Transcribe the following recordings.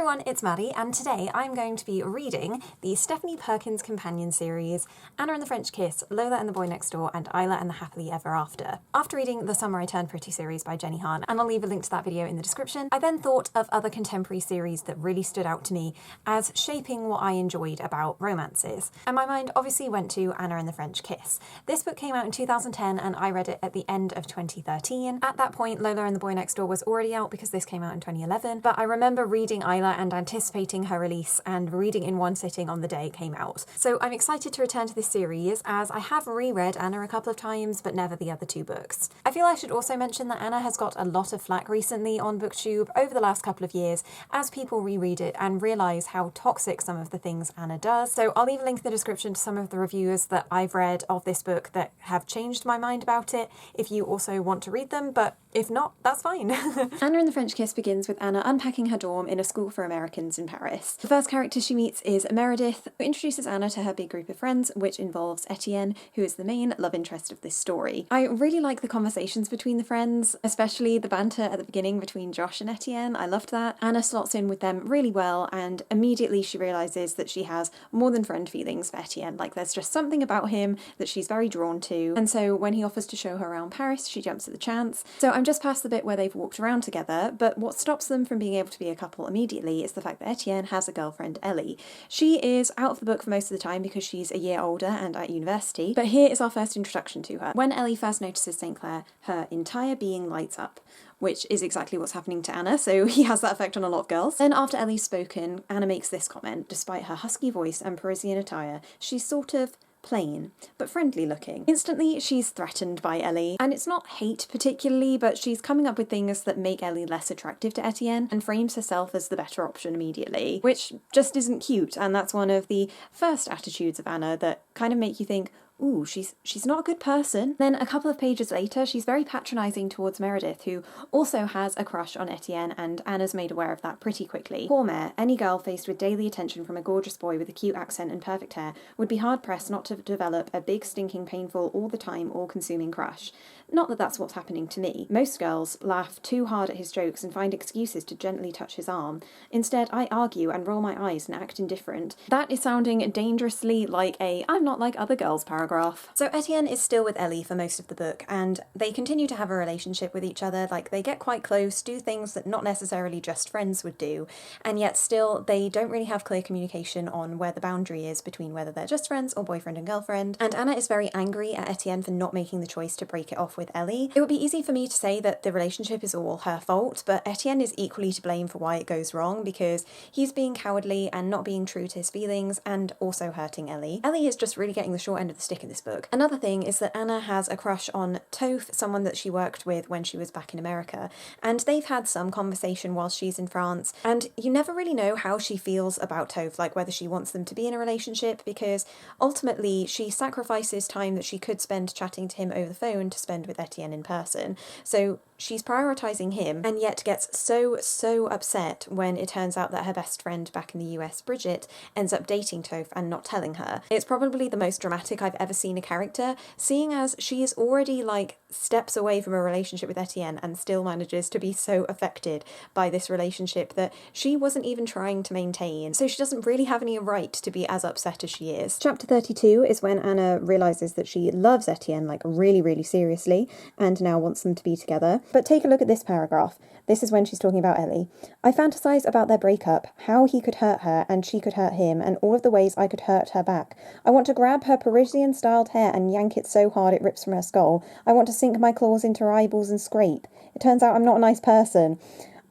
everyone, it's Maddie, and today I'm going to be reading the Stephanie Perkins companion series, Anna and the French Kiss, Lola and the Boy Next Door, and Isla and the Happily Ever After. After reading the Summer I Turned Pretty series by Jenny Han, and I'll leave a link to that video in the description, I then thought of other contemporary series that really stood out to me as shaping what I enjoyed about romances. And my mind obviously went to Anna and the French Kiss. This book came out in 2010 and I read it at the end of 2013. At that point, Lola and the Boy Next Door was already out because this came out in 2011, but I remember reading Isla and anticipating her release, and reading in one sitting on the day it came out. So I'm excited to return to this series, as I have reread Anna a couple of times, but never the other two books. I feel I should also mention that Anna has got a lot of flack recently on BookTube over the last couple of years, as people reread it and realise how toxic some of the things Anna does. So I'll leave a link in the description to some of the reviews that I've read of this book that have changed my mind about it, if you also want to read them, but if not, that's fine. Anna and the French Kiss begins with Anna unpacking her dorm in a school for Americans in Paris. The first character she meets is Meredith, who introduces Anna to her big group of friends, which involves Etienne, who is the main love interest of this story. I really like the conversations between the friends, especially the banter at the beginning between Josh and Etienne. I loved that. Anna slots in with them really well, and immediately she realises that she has more than friend feelings for Etienne. Like, there's just something about him that she's very drawn to, and so when he offers to show her around Paris, she jumps at the chance. So I'm just past the bit where they've walked around together, but what stops them from being able to be a couple immediately is the fact that Etienne has a girlfriend, Ellie. She is out of the book for most of the time because she's a year older and at university, but here is our first introduction to her. When Ellie first notices St. Clair, her entire being lights up, which is exactly what's happening to Anna, so he has that effect on a lot of girls. Then after Ellie's spoken, Anna makes this comment: despite her husky voice and Parisian attire, she's sort of plain, but friendly looking. Instantly, she's threatened by Ellie, and it's not hate particularly, but she's coming up with things that make Ellie less attractive to Etienne and frames herself as the better option immediately, which just isn't cute, and that's one of the first attitudes of Anna that kind of make you think, ooh, she's not a good person. Then a couple of pages later, she's very patronising towards Meredith, who also has a crush on Etienne, and Anna's made aware of that pretty quickly. Poor Mare, any girl faced with daily attention from a gorgeous boy with a cute accent and perfect hair would be hard-pressed not to develop a big, stinking, painful, all the time, all-consuming crush. Not that that's what's happening to me. Most girls laugh too hard at his jokes and find excuses to gently touch his arm. Instead, I argue and roll my eyes and act indifferent. That is sounding dangerously like a "I'm not like other girls" paragraph. So Etienne is still with Ellie for most of the book, and they continue to have a relationship with each other. Like, they get quite close, do things that not necessarily just friends would do, and yet still they don't really have clear communication on where the boundary is between whether they're just friends or boyfriend and girlfriend. And Anna is very angry at Etienne for not making the choice to break it off with Ellie. It would be easy for me to say that the relationship is all her fault, but Etienne is equally to blame for why it goes wrong, because he's being cowardly and not being true to his feelings and also hurting Ellie. Ellie is just really getting the short end of the stick in this book. Another thing is that Anna has a crush on Toph, someone that she worked with when she was back in America, and they've had some conversation while she's in France, and you never really know how she feels about Toph, like whether she wants them to be in a relationship, because ultimately she sacrifices time that she could spend chatting to him over the phone to spend with Etienne in person. So she's prioritising him, and yet gets so upset when it turns out that her best friend back in the US, Bridget, ends up dating Toph and not telling her. It's probably the most dramatic I've ever seen a character, seeing as she is already like steps away from a relationship with Etienne and still manages to be so affected by this relationship that she wasn't even trying to maintain, so she doesn't really have any right to be as upset as she is. Chapter 32 is when Anna realises that she loves Etienne, like really seriously, and now wants them to be together. But take a look at this paragraph. This is when she's talking about Ellie. I fantasise about their breakup, how he could hurt her and she could hurt him, and all of the ways I could hurt her back. I want to grab her Parisian-styled hair and yank it so hard it rips from her skull. I want to sink my claws into her eyeballs and scrape. It turns out I'm not a nice person.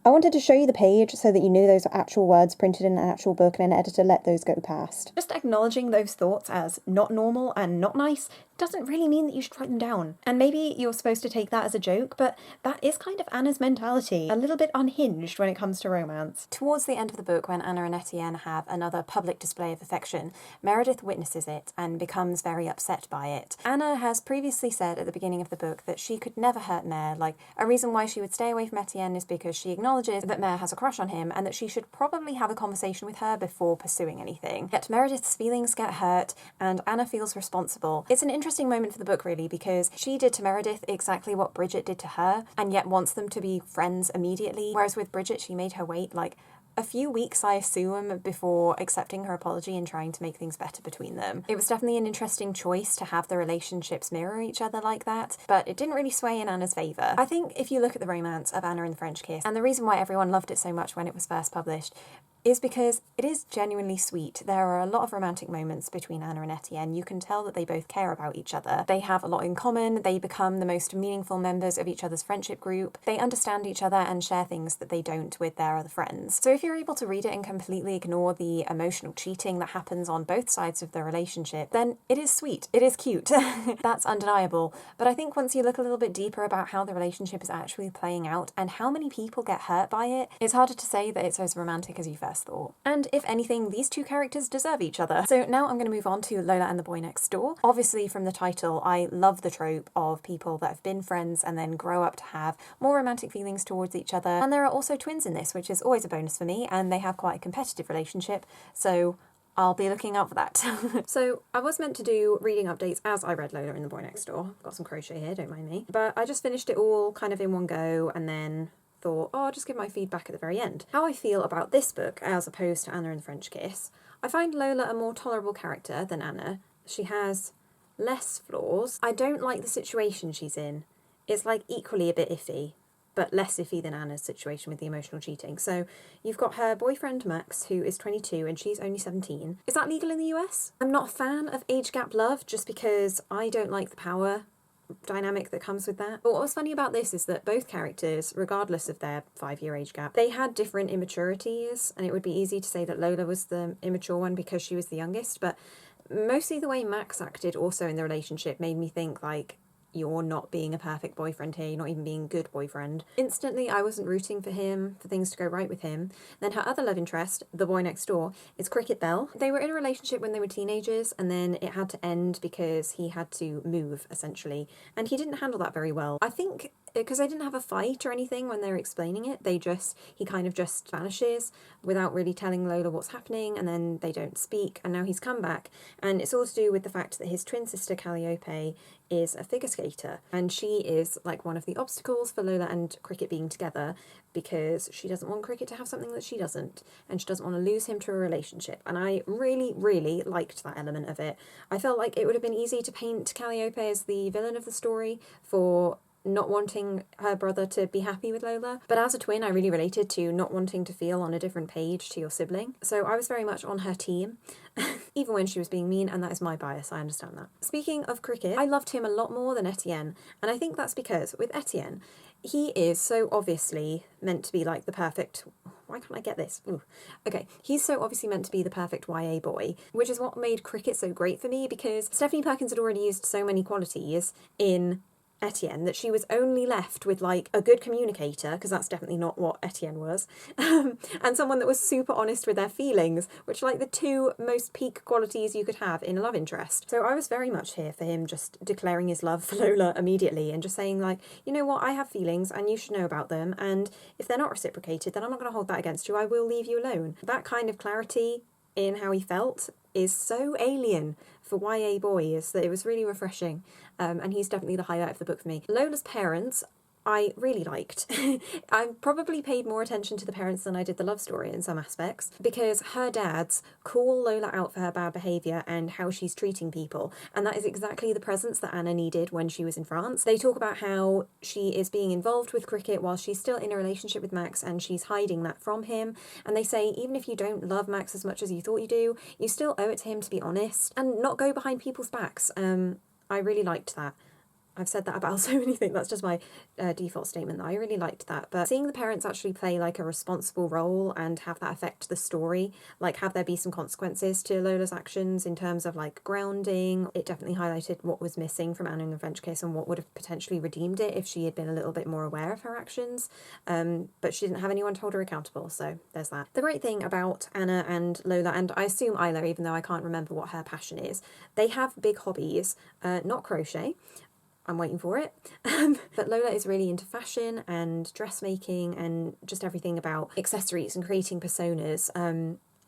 I wanted to show you the page so that you knew those are actual words printed in an actual book and an editor let those go past. Just acknowledging those thoughts as not normal and not nice doesn't really mean that you should write them down. And maybe you're supposed to take that as a joke, but that is kind of Anna's mentality, a little bit unhinged when it comes to romance. Towards the end of the book, when Anna and Etienne have another public display of affection, Meredith witnesses it and becomes very upset by it. Anna has previously said at the beginning of the book that she could never hurt Mare. Like, a reason why she would stay away from Etienne is because she acknowledges that Mare has a crush on him and that she should probably have a conversation with her before pursuing anything. Yet Meredith's feelings get hurt and Anna feels responsible. It's an interesting moment for the book, really, because she did to Meredith exactly what Bridget did to her, and yet wants them to be friends immediately, whereas with Bridget she made her wait like a few weeks, I assume, before accepting her apology and trying to make things better between them. It was definitely an interesting choice to have the relationships mirror each other like that, but it didn't really sway in Anna's favour. I think if you look at the romance of Anna and the French Kiss, and the reason why everyone loved it so much when it was first published, is because it is genuinely sweet. There are a lot of romantic moments between Anna and Etienne. You can tell that they both care about each other. They have a lot in common. They become the most meaningful members of each other's friendship group. They understand each other and share things that they don't with their other friends. So if you're able to read it and completely ignore the emotional cheating that happens on both sides of the relationship, then it is sweet. It is cute. That's undeniable. But I think once you look a little bit deeper about how the relationship is actually playing out and how many people get hurt by it, it's harder to say that it's as romantic as you first thought. And if anything, these two characters deserve each other. So now I'm going to move on to Lola and the Boy Next Door. Obviously from the title, I love the trope of people that have been friends and then grow up to have more romantic feelings towards each other. And there are also twins in this, which is always a bonus for me, and they have quite a competitive relationship, so I'll be looking out for that. So I was meant to do reading updates as I read Lola and the Boy Next Door. Got some crochet here, don't mind me. But I just finished it all kind of in one go and then thought, oh, I'll just give my feedback at the very end. How I feel about this book as opposed to Anna and the French Kiss. I find Lola a more tolerable character than Anna. She has less flaws. I don't like the situation she's in. It's like equally a bit iffy, but less iffy than Anna's situation with the emotional cheating. So you've got her boyfriend Max, who is 22 and she's only 17. Is that legal in the US? I'm not a fan of age gap love just because I don't like the power dynamic that comes with that. But what was funny about this is that both characters, regardless of their 5-year age gap, they had different immaturities, and it would be easy to say that Lola was the immature one because she was the youngest, but mostly the way Max acted also in the relationship made me think, like, you're not being a perfect boyfriend here, you're not even being a good boyfriend. Instantly, I wasn't rooting for him, for things to go right with him. Then her other love interest, the boy next door, is Cricket Bell. They were in a relationship when they were teenagers, and then it had to end because he had to move, essentially. And he didn't handle that very well. I think because they didn't have a fight or anything when they were explaining it, he kind of just vanishes without really telling Lola what's happening, and then they don't speak, and now he's come back. And it's all to do with the fact that his twin sister Calliope is a figure skater, and she is like one of the obstacles for Lola and Cricket being together because she doesn't want Cricket to have something that she doesn't, and she doesn't want to lose him to a relationship. And I really, really liked that element of it. I felt like it would have been easy to paint Calliope as the villain of the story for not wanting her brother to be happy with Lola. But as a twin, I really related to not wanting to feel on a different page to your sibling. So I was very much on her team, even when she was being mean, and that is my bias, I understand that. Speaking of Cricket, I loved him a lot more than Etienne, and I think that's because with Etienne, he is so obviously meant to be like the perfect... Why can't I get this? Ooh. Okay, he's so obviously meant to be the perfect YA boy, which is what made Cricket so great for me, because Stephanie Perkins had already used so many qualities in Etienne that she was only left with like a good communicator, because that's definitely not what Etienne was, and someone that was super honest with their feelings, which are like the two most peak qualities you could have in a love interest. So I was very much here for him just declaring his love for Lola immediately and just saying like, you know what, I have feelings and you should know about them, and if they're not reciprocated, then I'm not going to hold that against you, I will leave you alone. That kind of clarity in how he felt is so alien for YA boys that it was really refreshing, and he's definitely the highlight of the book for me. Lola's parents I really liked. I probably paid more attention to the parents than I did the love story in some aspects, because her dads call Lola out for her bad behaviour and how she's treating people, and that is exactly the presence that Anna needed when she was in France. They talk about how she is being involved with Cricket while she's still in a relationship with Max and she's hiding that from him, and they say even if you don't love Max as much as you thought you do, you still owe it to him to be honest and not go behind people's backs. I really liked that. I've said that about so many things. That's just my default statement. That I really liked that. But seeing the parents actually play like a responsible role and have that affect the story, like have there be some consequences to Lola's actions in terms of like grounding, it definitely highlighted what was missing from Anna in the French Kiss and what would have potentially redeemed it if she had been a little bit more aware of her actions. But she didn't have anyone to hold her accountable, so there's that. The great thing about Anna and Lola, and I assume Isla, even though I can't remember what her passion is, they have big hobbies, not crochet. I'm waiting for it. But Lola is really into fashion and dressmaking and just everything about accessories and creating personas.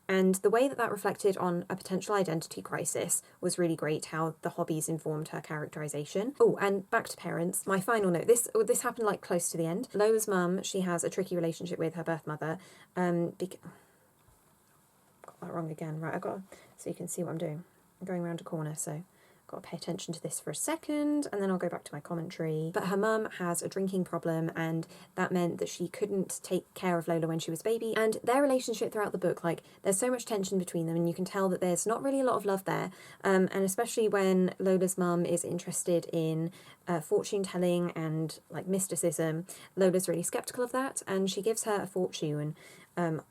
And the way that that reflected on a potential identity crisis was really great, how the hobbies informed her characterisation. Oh, and back to parents. My final note. This happened like close to the end. Lola's mum, she has a tricky relationship with her birth mother. that wrong again. Right, so you can see what I'm doing. I'm going around a corner, so got to pay attention to this for a second, and then I'll go back to my commentary. But her mum has a drinking problem, and that meant that she couldn't take care of Lola when she was a baby. And their relationship throughout the book, like, there's so much tension between them, and you can tell that there's not really a lot of love there. And especially when Lola's mum is interested in fortune telling and like mysticism, Lola's really skeptical of that, and she gives her a fortune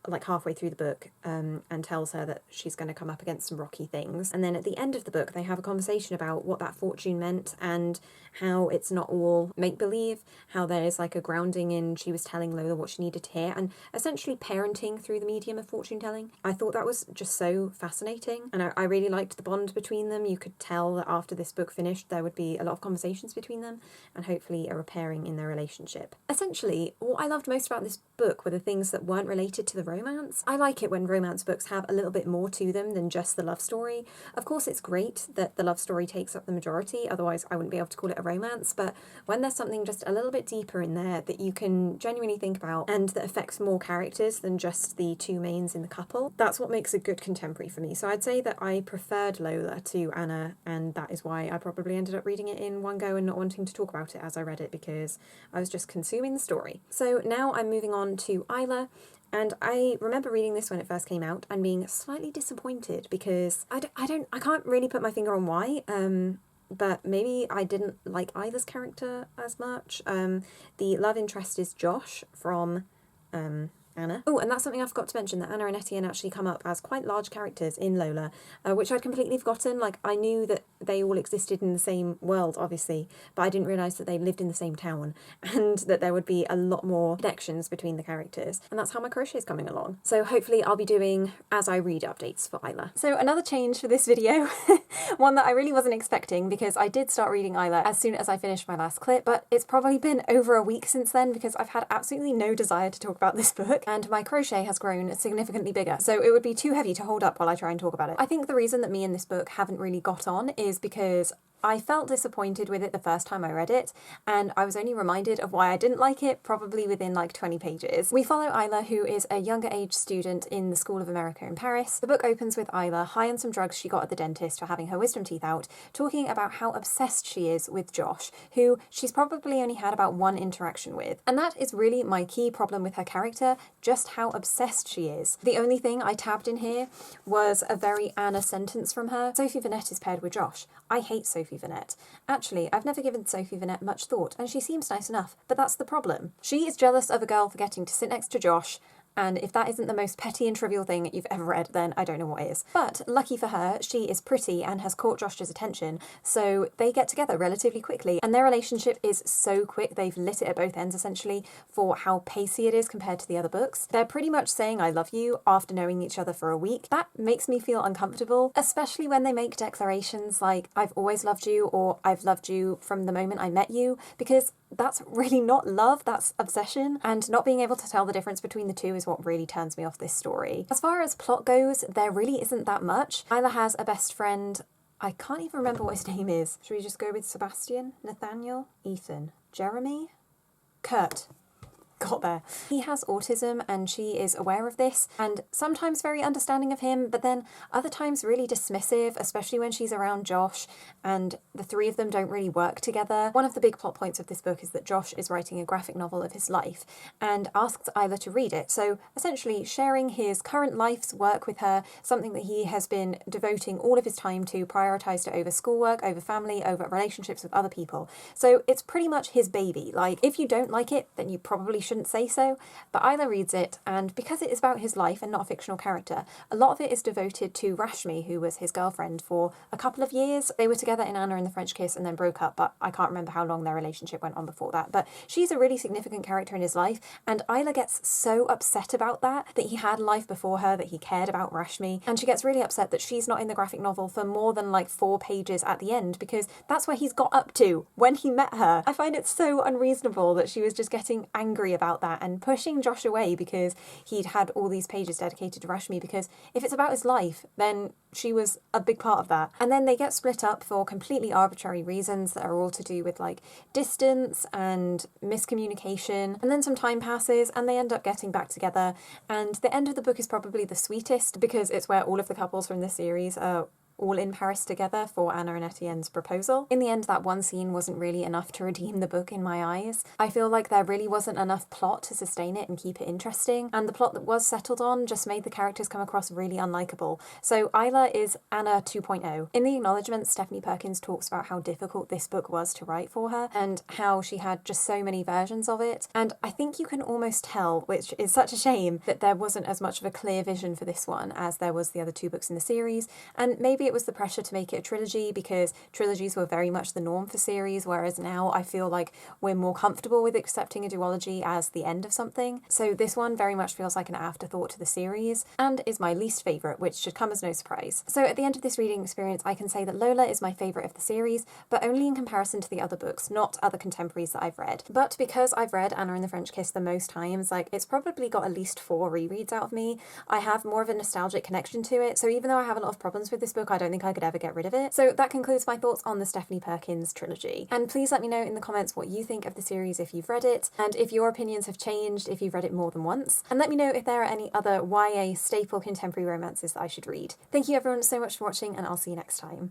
like halfway through the book, and tells her that she's going to come up against some rocky things. And then at the end of the book, they have a conversation about what that fortune meant and how it's not all make-believe, how there is like a grounding in she was telling Lola what she needed to hear, and essentially parenting through the medium of fortune-telling. I thought that was just so fascinating, and I really liked the bond between them. You could tell that after this book finished, there would be a lot of conversations between them, and hopefully a repairing in their relationship. Essentially, what I loved most about this book were the things that weren't related to the romance. I like it when romance books have a little bit more to them than just the love story. Of course, it's great that the love story takes up the majority, otherwise I wouldn't be able to call it a romance, but when there's something just a little bit deeper in there that you can genuinely think about and that affects more characters than just the two mains in the couple, that's what makes a good contemporary for me. So I'd say that I preferred Lola to Anna, and that is why I probably ended up reading it in one go and not wanting to talk about it as I read it, because I was just consuming the story. So now I'm moving on to Isla. And I remember reading this when it first came out and being slightly disappointed because I can't really put my finger on why, but maybe I didn't like Isla's character as much. The love interest is Josh from Anna. Oh, and that's something I forgot to mention, that Anna and Etienne actually come up as quite large characters in Lola, which I'd completely forgotten. Like, I knew that they all existed in the same world, obviously, but I didn't realise that they lived in the same town and that there would be a lot more connections between the characters. And that's how my crochet is coming along. So hopefully I'll be doing as I read updates for Isla. So another change for this video, one that I really wasn't expecting, because I did start reading Isla as soon as I finished my last clip, but it's probably been over a week since then because I've had absolutely no desire to talk about this book. And my crochet has grown significantly bigger, so it would be too heavy to hold up while I try and talk about it. I think the reason that me and this book haven't really got on is because I felt disappointed with it the first time I read it, and I was only reminded of why I didn't like it probably within like 20 pages. We follow Isla, who is a younger age student in the School of America in Paris. The book opens with Isla high on some drugs she got at the dentist for having her wisdom teeth out, talking about how obsessed she is with Josh, who she's probably only had about one interaction with. And that is really my key problem with her character, just how obsessed she is. The only thing I tabbed in here was a very Anna sentence from her. Sophie Vanette is paired with Josh. I hate Sophie Vanette. Actually, I've never given Sophie Vanette much thought, and she seems nice enough, but that's the problem. She is jealous of a girl for getting to sit next to Josh, and if that isn't the most petty and trivial thing you've ever read, then I don't know what is. But lucky for her, she is pretty and has caught Josh's attention, so they get together relatively quickly, and their relationship is so quick, they've lit it at both ends essentially for how pacey it is compared to the other books. They're pretty much saying I love you after knowing each other for a week. That makes me feel uncomfortable, especially when they make declarations like I've always loved you or I've loved you from the moment I met you, because that's really not love, that's obsession, and not being able to tell the difference between the two is what really turns me off this story. As far as plot goes, there really isn't that much. Isla has a best friend, I can't even remember what his name is. Should we just go with Sebastian? Nathaniel? Ethan? Jeremy? Kurt. Got there. He has autism and she is aware of this, and sometimes very understanding of him, but then other times really dismissive, especially when she's around Josh, and the three of them don't really work together. One of the big plot points of this book is that Josh is writing a graphic novel of his life and asks Isla to read it, so essentially sharing his current life's work with her, something that he has been devoting all of his time to, prioritised it over schoolwork, over family, over relationships with other people. So it's pretty much his baby. Like, if you don't like it, then you probably shouldn't say so, but Isla reads it, and because it is about his life and not a fictional character, a lot of it is devoted to Rashmi, who was his girlfriend for a couple of years. They were together in Anna and the French Kiss and then broke up, but I can't remember how long their relationship went on before that. But she's a really significant character in his life, and Isla gets so upset about that he had a life before her, that he cared about Rashmi, and she gets really upset that she's not in the graphic novel for more than like 4 pages at the end, because that's where he's got up to when he met her. I find it so unreasonable that she was just getting angry about about that and pushing Josh away because he'd had all these pages dedicated to Rashmi, because if it's about his life, then she was a big part of that. And then they get split up for completely arbitrary reasons that are all to do with like distance and miscommunication. And then some time passes and they end up getting back together. And the end of the book is probably the sweetest because it's where all of the couples from this series are all in Paris together for Anna and Etienne's proposal. In the end, that one scene wasn't really enough to redeem the book in my eyes. I feel like there really wasn't enough plot to sustain it and keep it interesting, and the plot that was settled on just made the characters come across really unlikable. So Isla is Anna 2.0. In the acknowledgements, Stephanie Perkins talks about how difficult this book was to write for her and how she had just so many versions of it, and I think you can almost tell, which is such a shame, that there wasn't as much of a clear vision for this one as there was the other two books in the series, and maybe it was the pressure to make it a trilogy because trilogies were very much the norm for series, whereas now I feel like we're more comfortable with accepting a duology as the end of something. So this one very much feels like an afterthought to the series and is my least favourite, which should come as no surprise. So at the end of this reading experience, I can say that Lola is my favourite of the series, but only in comparison to the other books, not other contemporaries that I've read. But because I've read Anna and the French Kiss the most times, like it's probably got at least 4 rereads out of me, I have more of a nostalgic connection to it. So even though I have a lot of problems with this book, I don't think I could ever get rid of it. So that concludes my thoughts on the Stephanie Perkins trilogy. And please let me know in the comments what you think of the series if you've read it, and if your opinions have changed if you've read it more than once. And let me know if there are any other YA staple contemporary romances that I should read. Thank you everyone so much for watching, and I'll see you next time.